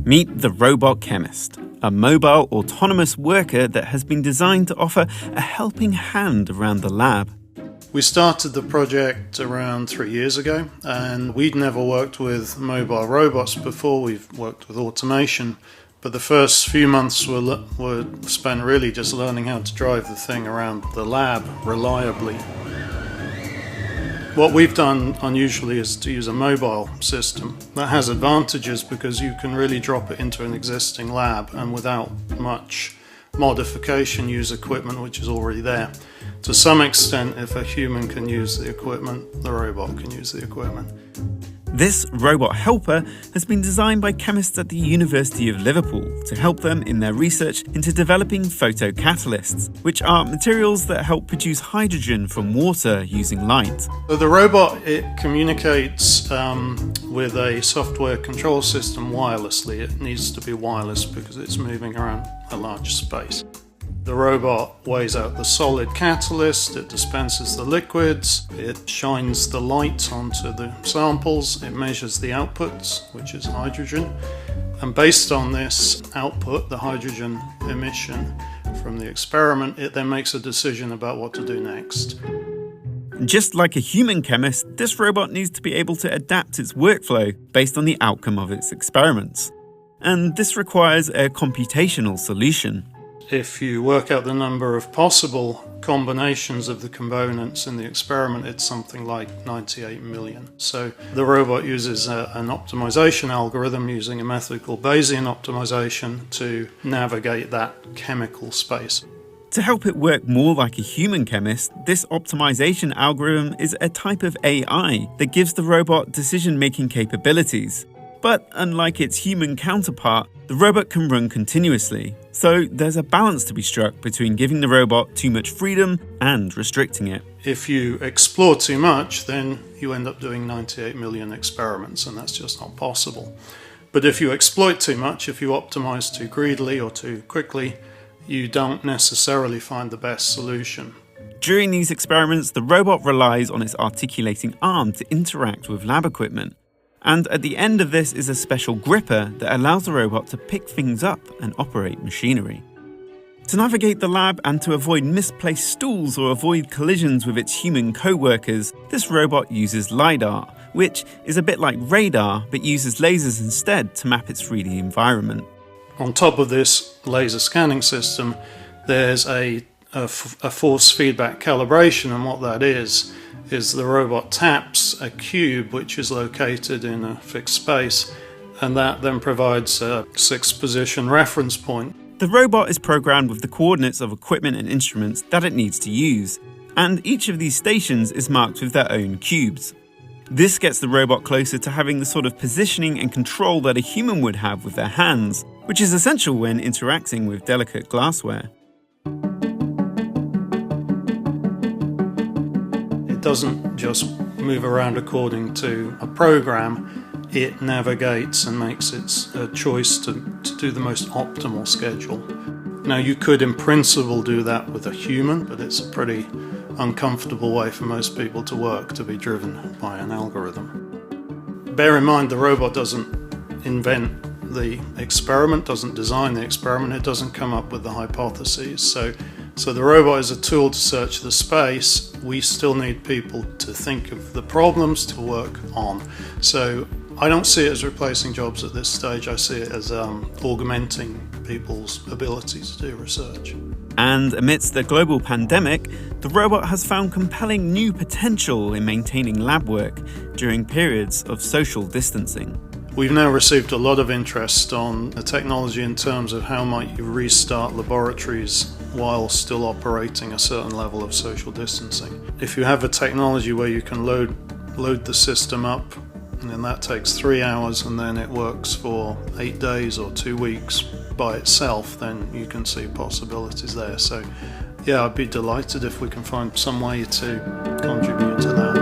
Meet the Robot Chemist, a mobile autonomous worker that has been designed to offer a helping hand around the lab. We started the project around 3 years ago, and we'd never worked with mobile robots before. We've worked with automation, but the first few months were spent really just learning how to drive the thing around the lab reliably. What we've done unusually is to use a mobile system. That has advantages because you can really drop it into an existing lab and without much modification use equipment which is already there. To some extent, if a human can use the equipment, the robot can use the equipment. This robot helper has been designed by chemists at the University of Liverpool to help them in their research into developing photocatalysts, which are materials that help produce hydrogen from water using light. So the robot, it communicates with a software control system wirelessly. It needs to be wireless because it's moving around a large space. The robot weighs out the solid catalyst, it dispenses the liquids, it shines the light onto the samples, it measures the outputs, which is hydrogen, and based on this output, the hydrogen emission from the experiment, it then makes a decision about what to do next. Just like a human chemist, this robot needs to be able to adapt its workflow based on the outcome of its experiments. And this requires a computational solution. If you work out the number of possible combinations of the components in the experiment, it's something like 98 million. So the robot uses an optimization algorithm using a method called Bayesian optimization to navigate that chemical space. To help it work more like a human chemist, this optimization algorithm is a type of AI that gives the robot decision-making capabilities. But unlike its human counterpart, the robot can run continuously, so there's a balance to be struck between giving the robot too much freedom and restricting it. If you explore too much, then you end up doing 98 million experiments, and that's just not possible. But if you exploit too much, if you optimize too greedily or too quickly, you don't necessarily find the best solution. During these experiments, the robot relies on its articulating arm to interact with lab equipment. And at the end of this is a special gripper that allows the robot to pick things up and operate machinery. To navigate the lab and to avoid misplaced stools or avoid collisions with its human co-workers, this robot uses LiDAR, which is a bit like radar but uses lasers instead to map its 3D environment. On top of this laser scanning system, there's a force feedback calibration, and what that is the robot taps a cube which is located in a fixed space, and that then provides a 6th position reference point. The robot is programmed with the coordinates of equipment and instruments that it needs to use, and each of these stations is marked with their own cubes. This gets the robot closer to having the sort of positioning and control that a human would have with their hands, which is essential when interacting with delicate glassware. It doesn't just move around according to a program, it navigates and makes its choice to do the most optimal schedule. Now, you could in principle do that with a human, but it's a pretty uncomfortable way for most people to work, to be driven by an algorithm. Bear in mind, the robot doesn't invent the experiment, doesn't design the experiment, it doesn't come up with the hypotheses. So the robot is a tool to search the space. We still need people to think of the problems to work on. So I don't see it as replacing jobs at this stage. I see it as augmenting people's ability to do research. And amidst the global pandemic, the robot has found compelling new potential in maintaining lab work during periods of social distancing. We've now received a lot of interest on the technology in terms of how might you restart laboratories while still operating a certain level of social distancing. If you have a technology where you can load the system up, and then that takes 3 hours, and then it works for 8 days or 2 weeks by itself, then you can see possibilities there. So yeah, I'd be delighted if we can find some way to contribute to that.